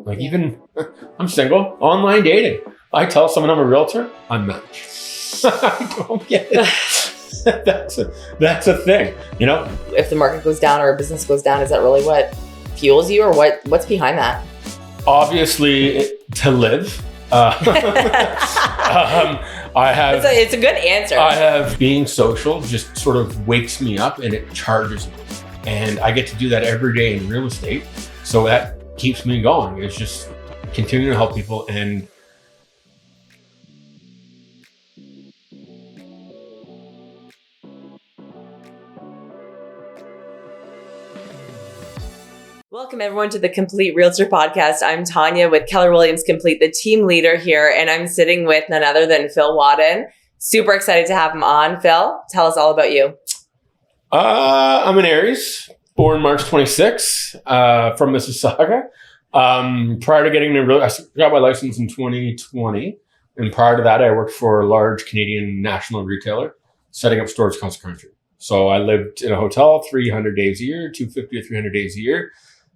Like even, I'm single, online dating. I tell someone I'm a realtor, I'm matched. I don't get it. That's a thing, you know? If the market goes down or a business goes down, is that really what fuels you, or what's behind that? Obviously, to live. I have. It's a good answer. I have being social just sort of wakes me up and it charges me, and I get to do that every day in real estate. So that keeps me going. It's just continuing to help people. And welcome everyone to the Complete Realtor Podcast. I'm Tanya with Keller Williams Complete, the team leader here, and I'm sitting with none other than Phil Wadden. Super excited to have him on. Phil, tell us all about you. I'm an Aries, born March 26, from Mississauga. Prior to getting into I got my license in 2020, and prior to that, I worked for a large Canadian national retailer, setting up stores across the country. So I lived in a hotel 300 days a year, 250 to 300 days a year.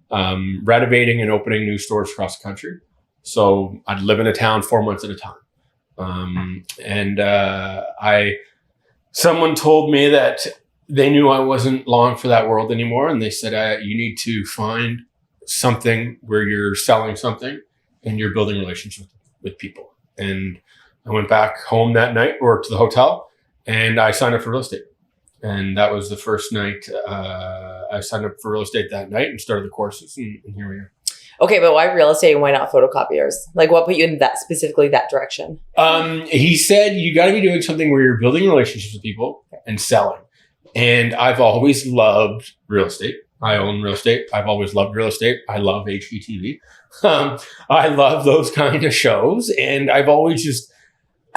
Renovating and opening new stores across the country. So I'd live in a town 4 months at a time. Someone told me that they knew I wasn't long for that world anymore. And they said, you need to find something where you're selling something and you're building relationships with people. And I went back home that night or to the hotel and I signed up for real estate. And that was the first night I signed up for real estate that night and started the courses, and here we are. Okay, but why real estate and why not photocopiers? Like, what put you in that specifically that direction? He said you got to be doing something where you're building relationships with people and selling. And I've always loved real estate. I own real estate. I've always loved real estate. I love HGTV. I love those kind of shows, and I've always just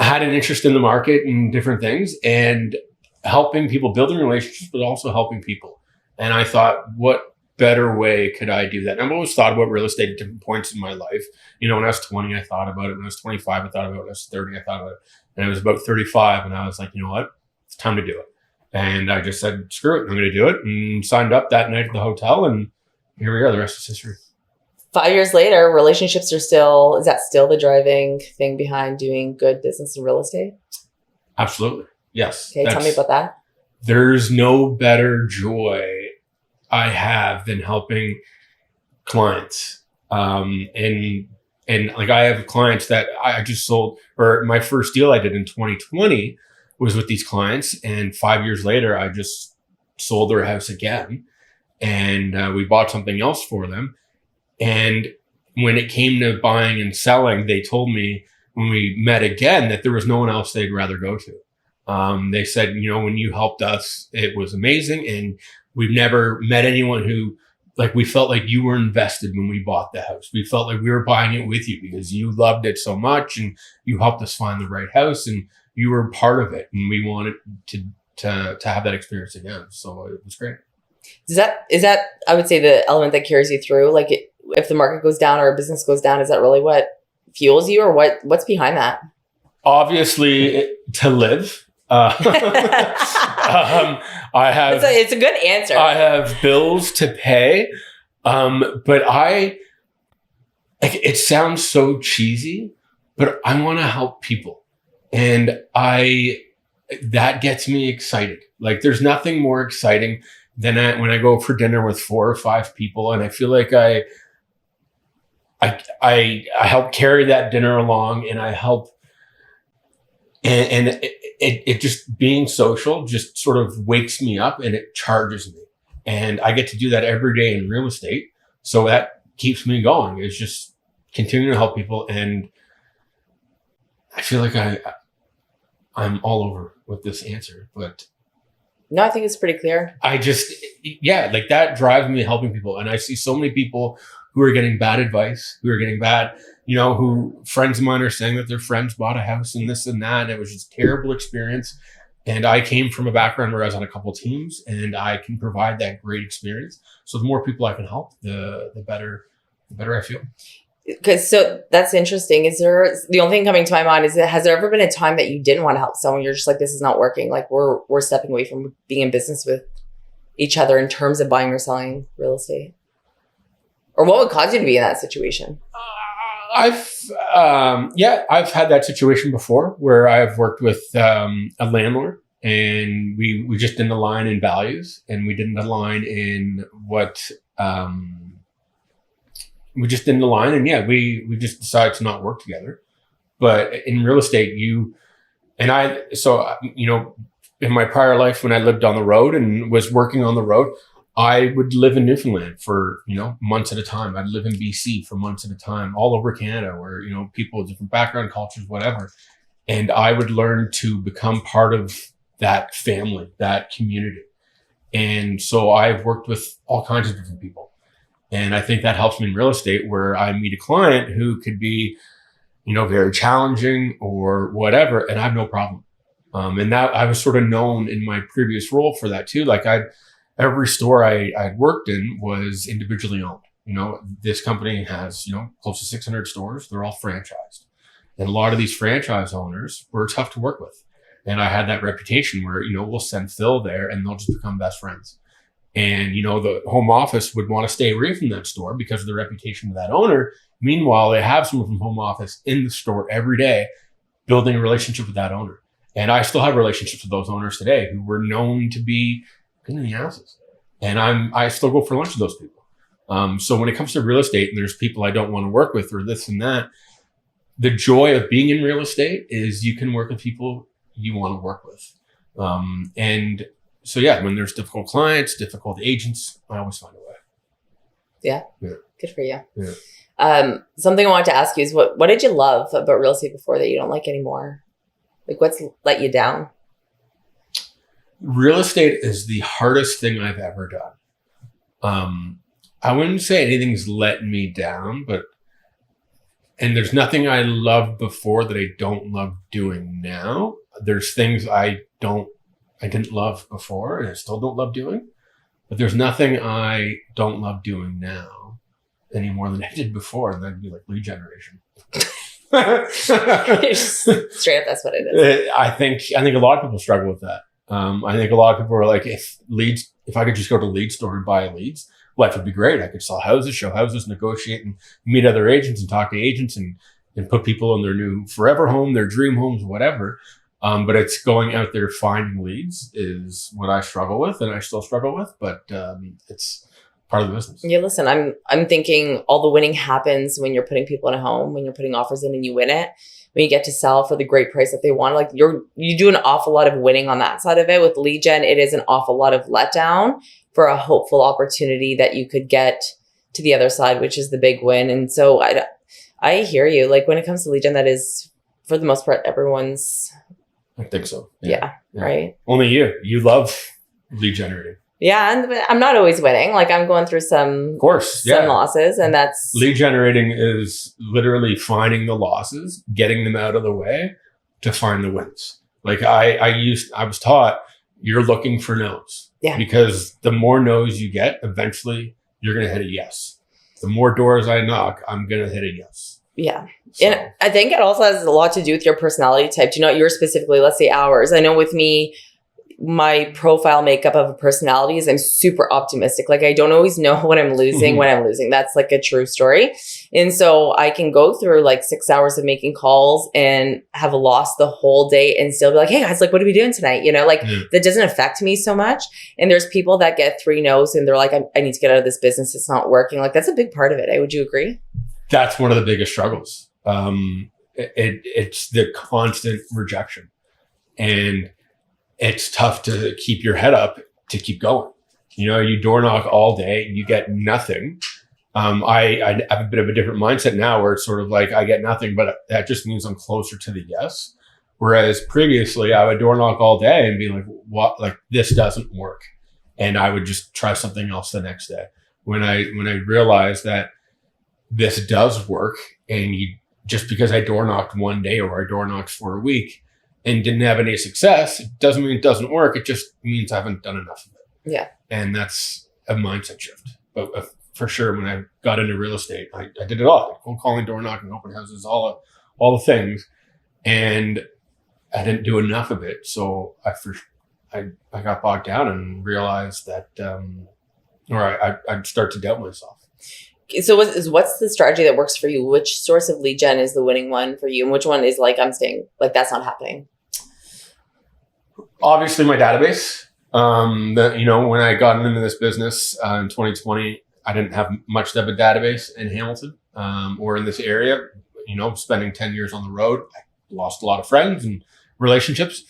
had an interest in the market and different things and helping people, building relationships, but also helping people. And I thought, what better way could I do that? And I've always thought about real estate at different points in my life. You know, when I was 20, I thought about it. When I was 25, I thought about it. When I was 30, I thought about it. And I was about 35, and I was like, you know what? It's time to do it. And I just said, screw it, I'm going to do it. And signed up that night at the hotel, and here we are. The rest is history. 5 years later, relationships are is that still the driving thing behind doing good business in real estate? Absolutely. Yes. Okay, tell me about that. There's no better joy I have than helping clients. And like I have clients that I just sold, or my first deal I did in 2020 was with these clients. And 5 years later, I just sold their house again. And we bought something else for them. And when it came to buying and selling, they told me when we met again that there was no one else they'd rather go to. They said, you know, when you helped us, it was amazing. And we've never met anyone who, like, we felt like you were invested when we bought the house. We felt like we were buying it with you because you loved it so much and you helped us find the right house and you were part of it. And we wanted to have that experience again. So it was great. Is that, I would say, the element that carries you through? Like, if the market goes down or a business goes down, is that really what fuels you, or what's behind that? Obviously, to live. I have. It's a good answer. I have bills to pay, but it sounds so cheesy, but I want to help people, and that gets me excited. Like, there's nothing more exciting than when I go for dinner with 4 or 5 people, and I feel like I help carry that dinner along, and I help. And it just being social just sort of wakes me up and it charges me. And I get to do that every day in real estate. So that keeps me going. It's just continuing to help people. And I feel like I'm all over with this answer, but no, I think it's pretty clear. like that drives me helping people. And I see so many people who are getting bad advice, who friends of mine are saying that their friends bought a house and this and that. And it was just a terrible experience. And I came from a background where I was on a couple teams and I can provide that great experience. So the more people I can help, the better I feel. So that's interesting. The only thing coming to my mind is, has there ever been a time that you didn't want to help someone? You're just like, this is not working. Like, we're stepping away from being in business with each other in terms of buying or selling real estate. Or what would cause you to be in that situation? I've had that situation before where I've worked with a landlord, and we just didn't align in values, and we didn't align in what we just didn't align, and we just decided to not work together. But in real estate, in my prior life when I lived on the road and was working on the road, I would live in Newfoundland for, months at a time. I'd live in BC for months at a time, all over Canada, where, people with different background, cultures, whatever. And I would learn to become part of that family, that community. And so I've worked with all kinds of different people. And I think that helps me in real estate, where I meet a client who could be, very challenging or whatever, and I have no problem. And that I was sort of known in my previous role for that too. Like every store I'd worked in was individually owned. This company has, close to 600 stores. They're all franchised. And a lot of these franchise owners were tough to work with. And I had that reputation where, we'll send Phil there and they'll just become best friends. And, the home office would want to stay away from that store because of the reputation of that owner. Meanwhile, they have someone from home office in the store every day, building a relationship with that owner. And I still have relationships with those owners today who were known to be good in the asses. And I still go for lunch with those people. So when it comes to real estate and there's people I don't want to work with or this and that, the joy of being in real estate is you can work with people you want to work with. And so, when there's difficult clients, difficult agents, I always find a way. Yeah. Good for you. Yeah. Something I wanted to ask you is what did you love about real estate before that you don't like anymore? Like what's let you down? Real estate is the hardest thing I've ever done. I wouldn't say anything's let me down, and there's nothing I loved before that I don't love doing now. There's things I didn't love before and I still don't love doing, but there's nothing I don't love doing now any more than I did before. And that'd be like lead generation. Straight up, that's what it is. I think a lot of people struggle with that. I think a lot of people are like, if I could just go to lead store and buy leads, life would be great. I could sell houses, show houses, negotiate and meet other agents and talk to agents and put people in their new forever home, their dream homes, whatever. But it's going out there finding leads is what I struggle with, and I still struggle with, but it's part of the business. Yeah, listen, I'm thinking all the winning happens when you're putting people in a home, when you're putting offers in and you win it, when you get to sell for the great price that they want. Like you do an awful lot of winning on that side of it. With lead gen, it is an awful lot of letdown for a hopeful opportunity that you could get to the other side, which is the big win. And so I hear you. Like when it comes to lead gen, that is for the most part everyone's. I think so. Yeah. Right. Only you love lead generating. Yeah, and I'm not always winning. Like I'm going through some losses, and that's lead generating is literally finding the losses, getting them out of the way to find the wins. Like I was taught you're looking for no's. Yeah. Because the more no's you get, eventually you're going to hit a yes. The more doors I knock, I'm going to hit a yes. Yeah. So. And I think it also has a lot to do with your personality type. Do you know, yours specifically, let's say ours. I know with me, my profile makeup of a personality is I'm super optimistic. Like I don't always know what I'm losing when I'm losing. That's like a true story. And so I can go through like 6 hours of making calls and have lost the whole day and still be like, hey guys, like what are we doing tonight? That doesn't affect me so much. And there's people that get 3 no's and they're like, I need to get out of this business. It's not working. Like that's a big part of it. Would you agree? That's one of the biggest struggles. It's the constant rejection, and it's tough to keep your head up to keep going. You door knock all day, you get nothing. I have a bit of a different mindset now where it's sort of like I get nothing, but that just means I'm closer to the yes. Whereas previously I would door knock all day and be like, what, like this doesn't work. And I would just try something else the next day. When I realized that this does work, and just because I door knocked one day or I door knocked for a week and didn't have any success, it doesn't mean it doesn't work. It just means I haven't done enough of it. Yeah. And that's a mindset shift. But for sure, when I got into real estate, I did it all. Cold calling, door knocking, open houses, all the things. And I didn't do enough of it. So I got bogged down and realized that, I'd start to doubt myself. So what's the strategy that works for you? Which source of lead gen is the winning one for you? And which one is like, I'm staying, like, that's not happening? Obviously my database. When I got into this business in 2020, I didn't have much of a database in Hamilton or in this area. Spending 10 years on the road, I lost a lot of friends and relationships.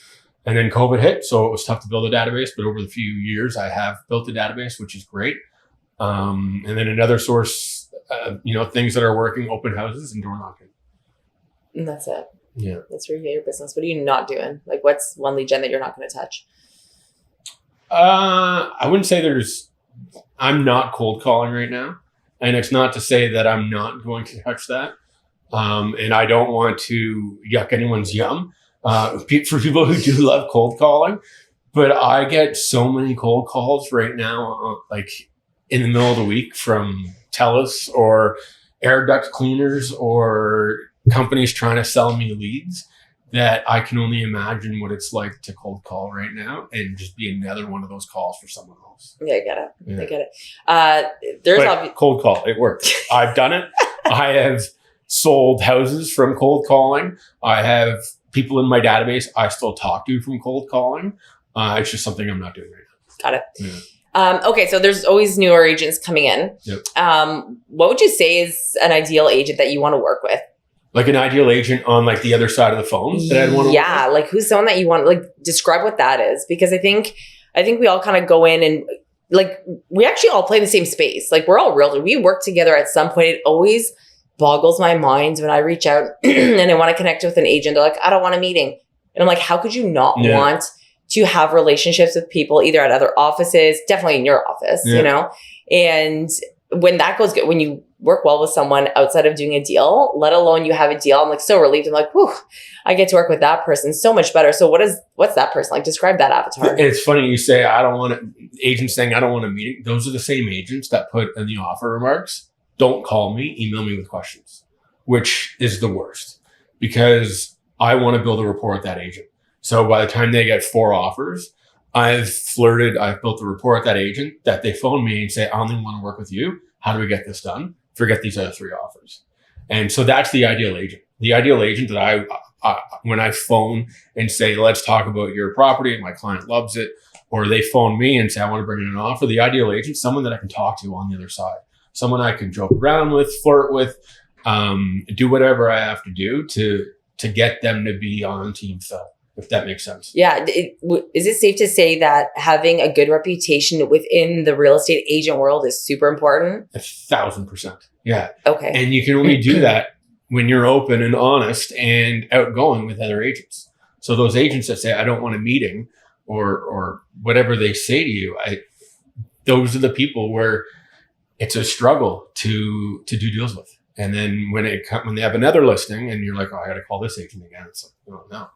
And then COVID hit, so it was tough to build a database. But over the few years, I have built a database, which is great. And then another source, things that are working, open houses and door knocking. And that's it. Yeah. That's where you get your business. What are you not doing? Like, what's one lead gen that you're not going to touch? I wouldn't say I'm not cold calling right now. And it's not to say that I'm not going to touch that. And I don't want to yuck anyone's yum for people who do love cold calling. But I get so many cold calls right now, like in the middle of the week from TELUS or air duct cleaners or companies trying to sell me leads, that I can only imagine what it's like to cold call right now and just be another one of those calls for someone else. Yeah, I get it. Yeah. I get it. Cold call, it works. I've done it. I have sold houses from cold calling. I have people in my database I still talk to from cold calling. It's just something I'm not doing right now. Got it. Yeah. Okay, so there's always newer agents coming in. Yep. What would you say is an ideal agent that you want to work with? Like an ideal agent on like the other side of the phone that I'd want to work with? Like who's someone that you want, like describe what that is. Because I think we all kind of go in and like, we actually all play in the same space. Like we're all realtors. We work together at some point. It always boggles my mind when I reach out and I want to connect with an agent. They're like, I don't want a meeting. And I'm like, how could you not want to have relationships with people either at other offices, definitely in your office, And when that goes good, when you work well with someone outside of doing a deal, let alone you have a deal, I'm like so relieved. I'm like, whew, I get to work with that person so much better. So what's that person like? Describe that avatar. It's funny you say, agents saying, I don't want a meeting. Those are the same agents that put in the offer remarks, don't call me, email me with questions, which is the worst because I want to build a rapport with that agent. So by the time they get 4 offers, I've built a rapport with that agent that they phone me and say, I only want to work with you. How do we get this done? Forget these other 3 offers. And so that's the ideal agent. The ideal agent that when I phone and say, let's talk about your property, and my client loves it, or they phone me and say, I want to bring in an offer. The ideal agent, someone that I can talk to on the other side, someone I can joke around with, flirt with, do whatever I have to do to get them to be on Team Phil. If that makes sense. Yeah. Is it safe to say that having a good reputation within the real estate agent world is super important? 1,000%. Yeah. Okay. And you can only do that when you're open and honest and outgoing with other agents. So those agents that say, I don't want a meeting or whatever they say to you, those are the people where it's a struggle to do deals with. And then when they have another listing and you're like, oh, I got to call this agent again. It's like, oh, no.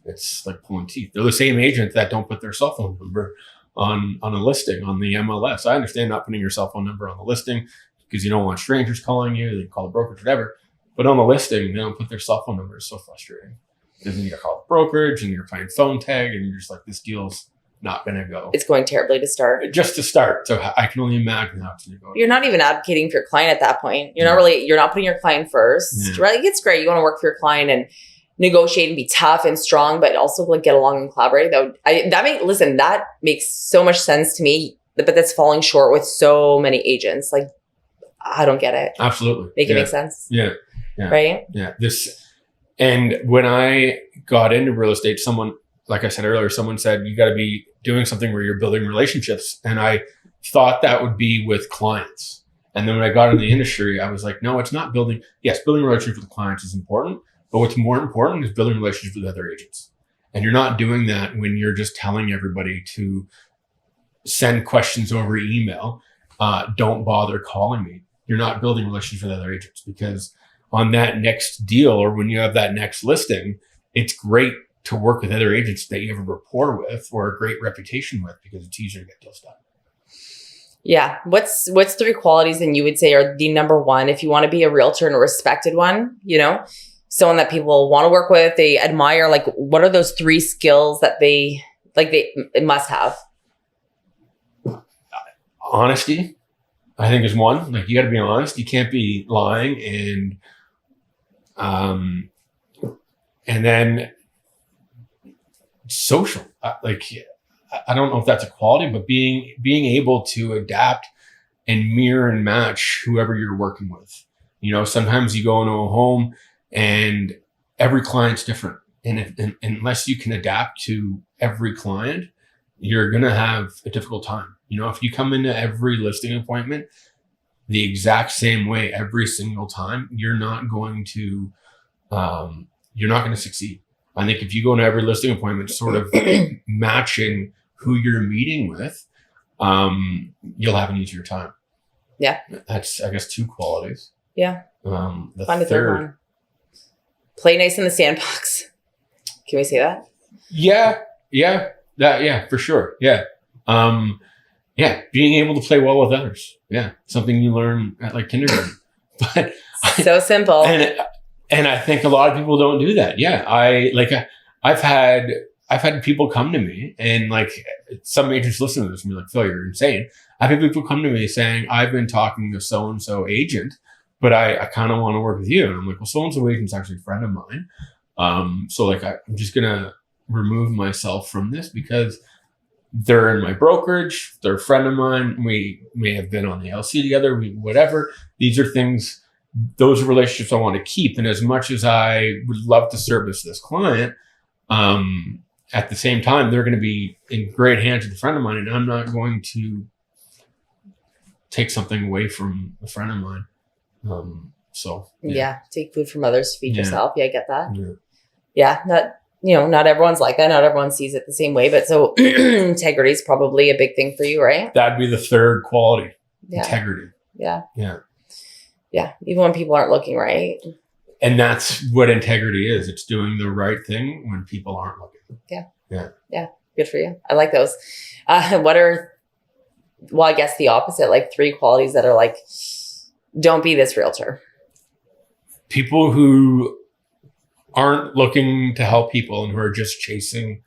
It's like pulling teeth. They're the same agent that don't put their cell phone number on a listing on the MLS. I understand not putting your cell phone number on the listing because you don't want strangers calling you. They call the brokerage, whatever. But on the listing, they don't put their cell phone number. It's so frustrating. Because then you got to call the brokerage and you're playing phone tag and you're just like, this deal's not going to go. It's going terribly to start. Just to start. So I can only imagine how it's going to go. You're not even advocating for your client at that point. You're not putting your client first. Right? Like, it's great. You want to work for your client and negotiate and be tough and strong, but also like get along and collaborate. That makes so much sense to me, but that's falling short with so many agents. Like, I don't get it. Absolutely. Make it make sense. Yeah. Right? Yeah. And when I got into real estate, someone, like I said earlier, someone said, you got to be doing something where you're building relationships. And I thought that would be with clients. And then when I got into the industry, I was like, no, it's not building. Yes, building relationships with clients is important. But what's more important is building relationships with other agents. And you're not doing that when you're just telling everybody to send questions over email. Don't bother calling me. You're not building relationships with other agents because on that next deal or when you have that next listing, it's great to work with other agents that you have a rapport with or a great reputation with because it's easier to get deals done. Yeah. What's 3 qualities that you would say are the number one if you want to be a realtor and a respected one, someone that people want to work with, they admire? Like, what are those 3 skills that they must have? Honesty, I think is one. Like, you got to be honest. You can't be lying, and then social. Like, I don't know if that's a quality, but being able to adapt and mirror and match whoever you're working with. Sometimes you go into a home and every client's different, and unless you can adapt to every client, you're gonna have a difficult time. If you come into every listing appointment the exact same way every single time, you're not going to succeed. I think if you go into every listing appointment sort of matching who you're meeting with, you'll have an easier time. Yeah. That's, I guess, two qualities. Yeah. The Find a third one. Play nice in the sandbox. Can we say that? Yeah. For sure. Yeah. Being able to play well with others. Yeah. Something you learn at like kindergarten. But so simple. And I think a lot of people don't do that. Yeah. I've had people come to me, and like, some agents listen to this and be like, Phil, you're insane. I've had people come to me saying, I've been talking to so-and-so agent, but I kind of want to work with you. And I'm like, well, so-and-so agent's actually a friend of mine. So like, I'm just going to remove myself from this because they're in my brokerage. They're a friend of mine. We may have been on the LC together, whatever. These are things, those are relationships I want to keep. And as much as I would love to service this client, at the same time, they're going to be in great hands with a friend of mine, and I'm not going to take something away from a friend of mine. Take food from others to feed yourself. Yeah, I get that. Yeah. Not everyone's like that. Not everyone sees it the same way, but so integrity is probably a big thing for you, right? That'd be the third quality. Yeah. Integrity. Yeah. Yeah. Yeah. Even when people aren't looking, right? And that's what integrity is. It's doing the right thing when people aren't looking. Yeah. Good for you. I like those. I guess the opposite, like 3 qualities that are like, don't be this realtor. People who aren't looking to help people and who are just chasing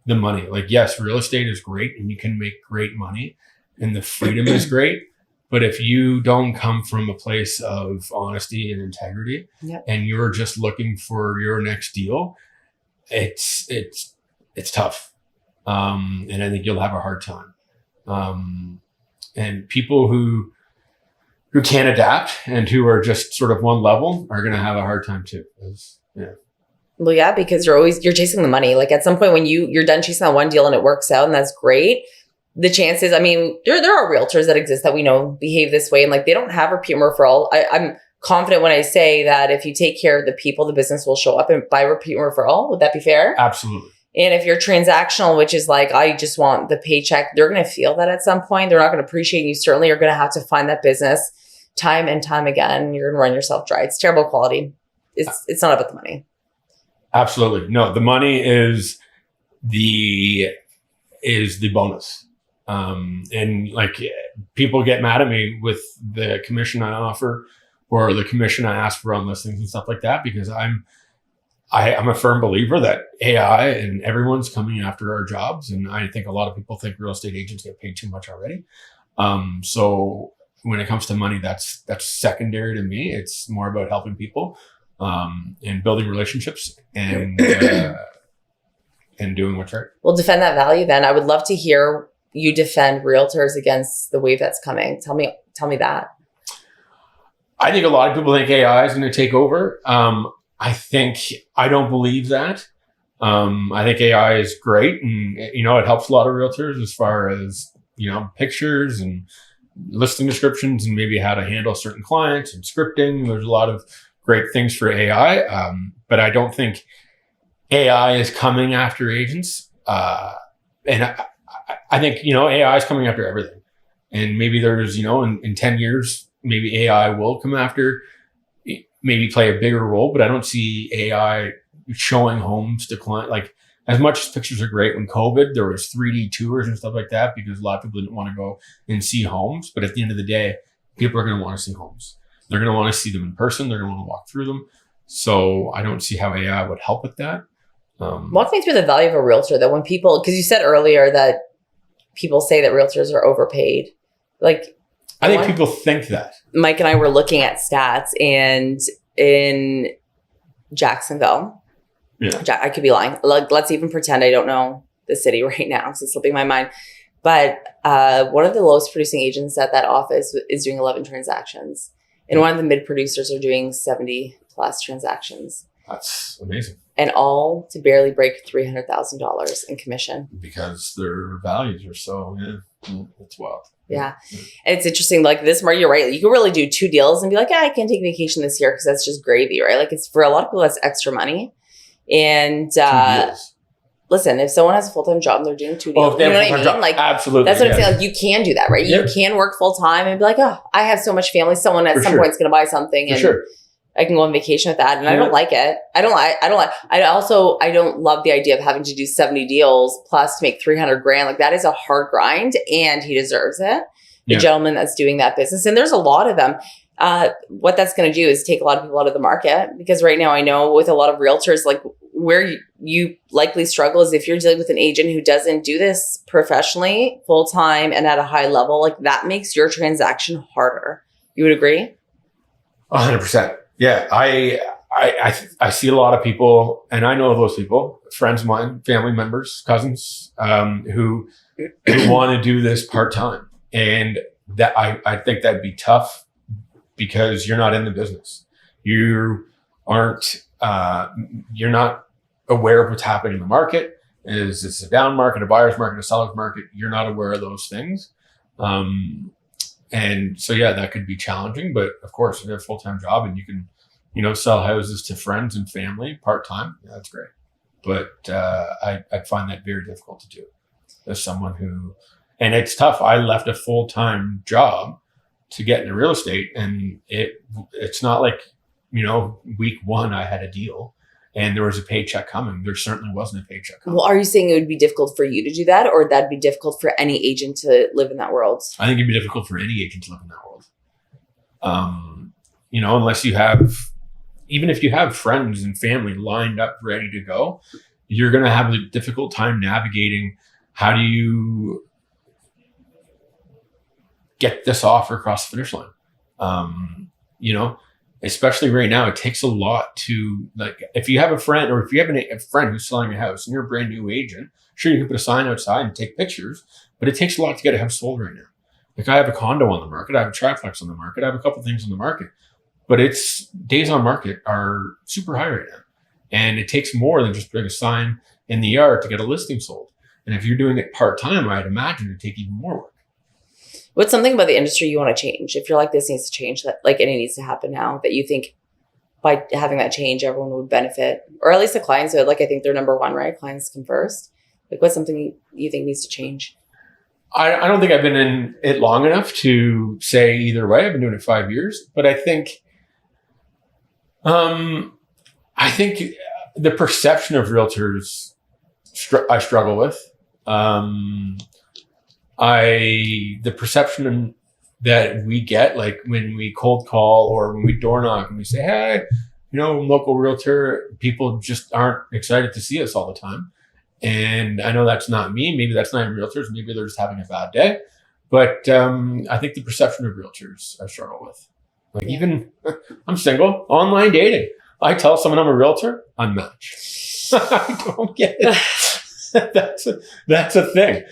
the money. Like, yes, real estate is great and you can make great money and the freedom is great. But if you don't come from a place of honesty and integrity, and you're just looking for your next deal, it's tough. And I think you'll have a hard time. And people who can't adapt and who are just sort of one level are going to have a hard time too. Well, yeah, because you're chasing the money. Like, at some point when you're done chasing that one deal and it works out and that's great, the chances, I mean, there are realtors that exist that we know behave this way, and like, they don't have repeat referral. I'm confident when I say that if you take care of the people, the business will show up and by repeat referral. Would that be fair? Absolutely. And if you're transactional, which is like, I just want the paycheck, they're going to feel that at some point. They're not going to appreciate you. Certainly, you're going to have to find that business time and time again. You're going to run yourself dry. It's terrible quality. It's not about the money. Absolutely. No, the money is the bonus. And like, people get mad at me with the commission I offer or the commission I ask for on listings and stuff like that, because I'm a firm believer that AI and everyone's coming after our jobs. And I think a lot of people think real estate agents get paid too much already. So when it comes to money, that's secondary to me. It's more about helping people, and building relationships and doing what's right. Well, defend that value then. I would love to hear you defend realtors against the wave that's coming. Tell me that. I think a lot of people think AI is going to take over. I don't believe that. I think AI is great, and it helps a lot of realtors as far as pictures and listing descriptions and maybe how to handle certain clients and scripting. There's a lot of great things for AI, but I don't think AI is coming after agents. And I think AI is coming after everything, and maybe there's in 10 years maybe AI will come after, maybe play a bigger role, but I don't see AI showing homes to client. Like, as much as pictures are great, when COVID, there was 3D tours and stuff like that because a lot of people didn't want to go and see homes. But at the end of the day, people are going to want to see homes. They're going to want to see them in person. They're going to want to walk through them. So I don't see how AI would help with that. Walk me through the value of a realtor, that when people, because you said earlier that people say that realtors are overpaid. Like, I think people think that. Mike and I were looking at stats, and in Jacksonville, I could be lying. Let's even pretend I don't know the city right now, so it's slipping my mind. But one of the lowest producing agents at that office is doing 11 transactions. And one of the mid producers are doing 70 plus transactions. That's amazing. And all to barely break $300,000 in commission. Because their values are so, it's wild. Yeah. And it's interesting, like this market, you're right. You can really do 2 deals and be like, I can't take vacation this year because that's just gravy, right? Like it's for a lot of people, that's extra money. And listen, if someone has a full-time job and they're doing 2 deals, you know what I mean? Job, like, absolutely. That's what I'm saying. Like you can do that, right? You can work full-time and be like, oh, I have so much family. Someone at some point is going to buy something and I can go on vacation with that. And I don't like it. I don't love the idea of having to do 70 deals plus to make $300,000. Like that is a hard grind and he deserves it. The gentleman that's doing that business. And there's a lot of them. What that's going to do is take a lot of people out of the market, because right now I know with a lot of realtors, like where you likely struggle is if you're dealing with an agent who doesn't do this professionally, full time, and at a high level, like that makes your transaction harder. You would agree? 100%. Yeah. I see a lot of people, and I know those people, friends of mine, family members, cousins, who want to do this part-time. And that I think that'd be tough because you're not in the business. You aren't, you're not aware of what's happening in the market. Is this a down market, a buyer's market, a seller's market? You're not aware of those things. And so, that could be challenging, but of course, if you have a full-time job and you can, sell houses to friends and family part-time, that's great. But I'd find that very difficult to do as someone who, and it's tough. I left a full-time job to get into real estate, and it's not like, week 1 I had a deal and there was a paycheck coming. There certainly wasn't a paycheck coming. Well, are you saying it would be difficult for you to do that, or that'd be difficult for any agent to live in that world? I think it'd be difficult for any agent to live in that world. Unless you have, even if you have friends and family lined up ready to go, you're going to have a difficult time navigating how do you get this offer across the finish line. Especially right now, it takes a lot to, like, if you have a friend or if you have a friend who's selling a house and you're a brand new agent, sure, you can put a sign outside and take pictures, but it takes a lot to get a house sold right now. Like I have a condo on the market, I have a triplex on the market, I have a couple things on the market, but it's days on market are super high right now. And it takes more than just putting a sign in the yard to get a listing sold. And if you're doing it part-time, I'd imagine it'd take even more work. What's something about the industry you want to change? If you're like, this needs to change, that like it needs to happen now, that you think by having that change, everyone would benefit, or at least the clients would. Like, I think they're number one, right? Clients come first. Like, what's something you think needs to change? I don't think I've been in it long enough to say either way. I've been doing it 5 years, but I think the perception of realtors I struggle with. The perception that we get, like when we cold call or when we door knock and we say, hey, local realtor, people just aren't excited to see us all the time. And I know that's not me. Maybe that's not even realtors. Maybe they're just having a bad day. But I think the perception of realtors I struggle with. Like even, I'm single, online dating. I tell someone I'm a realtor, unmatched. I don't get it. That's a thing,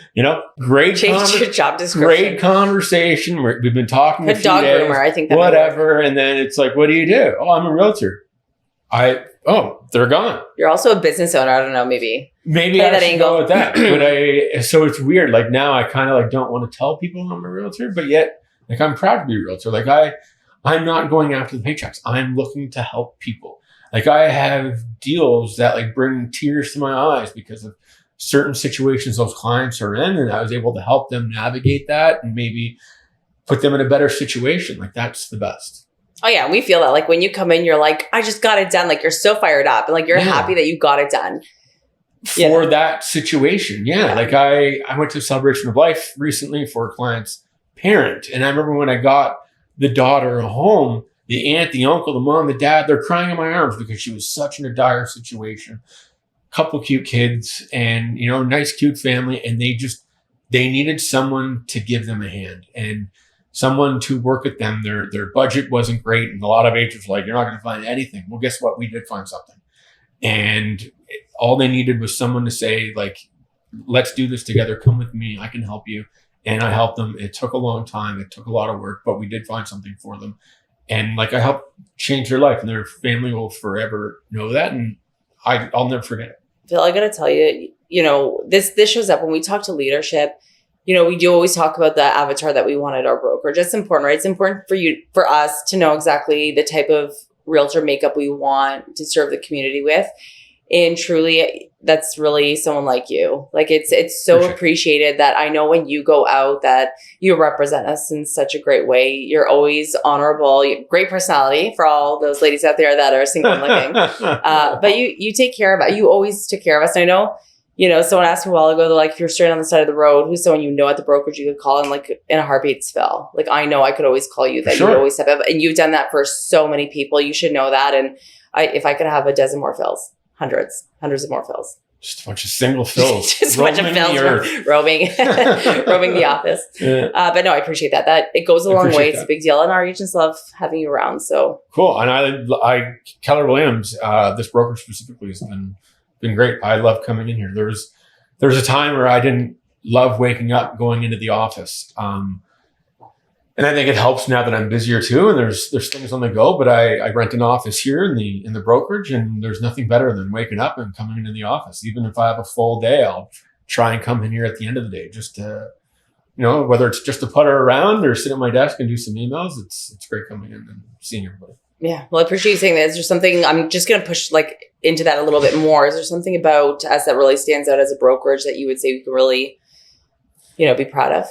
great. Change your job description. Great conversation. We've been talking a few dog days, groomer, I think that whatever. And then it's like, what do you do? Oh, I'm a realtor. They're gone. You're also a business owner. I don't know, maybe I should go with that. But so it's weird. Like now I kind of like don't want to tell people I'm a realtor, but yet like I'm proud to be a realtor. Like I'm not going after the paychecks. I'm looking to help people. Like I have deals that like bring tears to my eyes because of certain situations those clients are in, and I was able to help them navigate that and maybe put them in a better situation. Like that's the best. Oh yeah, we feel that. Like when you come in, you're like, I just got it done. Like you're so fired up, and like you're happy that you got it done for that situation. Yeah, like I went to a celebration of life recently for a client's parent, and I remember when I got the daughter home, the aunt, the uncle, the mom, the dad, they're crying in my arms because she was such in a dire situation. Couple cute kids and, nice, cute family. And they needed someone to give them a hand. And someone to work with them. Their budget wasn't great. And a lot of agents were like, you're not going to find anything. Well, guess what? We did find something. And all they needed was someone to say, like, let's do this together. Come with me. I can help you. And I helped them. It took a long time. It took a lot of work, but we did find something for them. And like, I helped change their life, and their family will forever know that. And I'll never forget it. Phil, I got to tell you, this shows up when we talk to leadership. We do always talk about the avatar that we want at our brokerage. It's important, right? It's important for us to know exactly the type of realtor makeup we want to serve the community with. And truly, that's really someone like you. Like, it's so appreciated that I know when you go out that you represent us in such a great way. You're always honorable, you have great personality for all those ladies out there that are single and looking. But you take care of us. You always took care of us. And I know, someone asked me a while ago, they're like, if you're straight on the side of the road, who's someone at the brokerage you could call? And like, in a heartbeat, it's Phil. Like, I know I could always call you, that you would always step up. And you've done that for so many people. You should know that. And if I could have a dozen more Phils, hundreds of more Phils. Just a bunch of single Phils. Just a bunch of Phils roaming the office. Yeah. But no, I appreciate that. That it goes a long way. It's a big deal. And our agents love having you around. So cool. And I Keller Williams, this broker specifically, has been great. I love coming in here. There was a time where I didn't love waking up, going into the office. And I think it helps now that I'm busier too, and there's things on the go. But I rent an office here in the brokerage, and there's nothing better than waking up and coming into the office. Even if I have a full day, I'll try and come in here at the end of the day, just to, whether it's just to putter around or sit at my desk and do some emails. It's great coming in and seeing everybody. Yeah, well, I appreciate you saying that. Is there something, I'm just going to push into that a little bit more. Is there something about us that really stands out as a brokerage that you would say we can really, be proud of?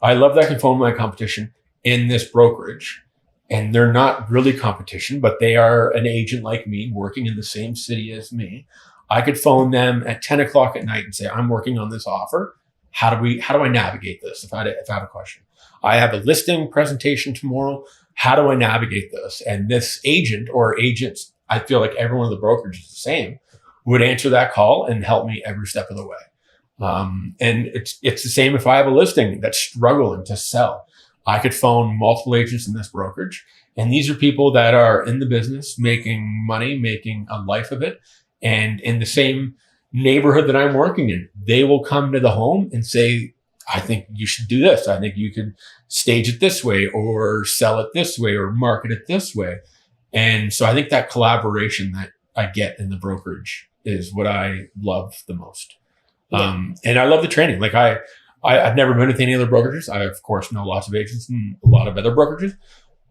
I love that I can phone my competition in this brokerage, and they're not really competition, but they are an agent like me working in the same city as me. I could phone them at 10 o'clock at night and say, I'm working on this offer. How do I navigate this? If I have a question, I have a listing presentation tomorrow. How do I navigate this? And this agent or agents, I feel like every one of the brokerages is the same, would answer that call and help me every step of the way. And it's the same if I have a listing that's struggling to sell. I could phone multiple agents in this brokerage, and these are people that are in the business, making money, making a life of it, and in the same neighborhood that I'm working in. They will come to the home and say, I think you should do this. I think you could stage it this way, or sell it this way, or market it this way. And so I think that collaboration that I get in the brokerage is what I love the most. Yeah. And I love the training. Like I've never been with any other brokerages. I, of course, know lots of agents and a lot of other brokerages,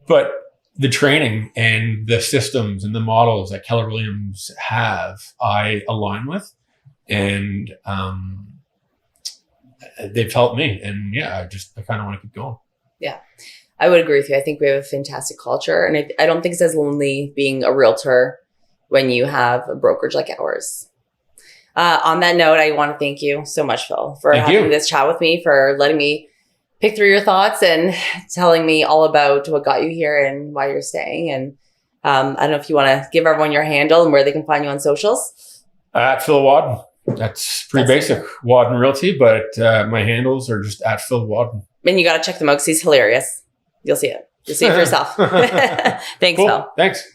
but the training and the systems and the models that Keller Williams have, I align with, and they've helped me. And yeah, I kind of want to keep going. Yeah, I would agree with you. I think we have a fantastic culture, and I don't think it's as lonely being a realtor when you have a brokerage like ours. On that note, I want to thank you so much, Phil, for having this chat with me, for letting me pick through your thoughts and telling me all about what got you here and why you're staying. And I don't know if you want to give everyone your handle and where they can find you on socials. At Phil Wadden. That's pretty basic. Wadden Realty, but my handles are just at Phil Wadden. And you got to check them out because he's hilarious. You'll see it. You'll see it for yourself. Thanks, Phil. Thanks.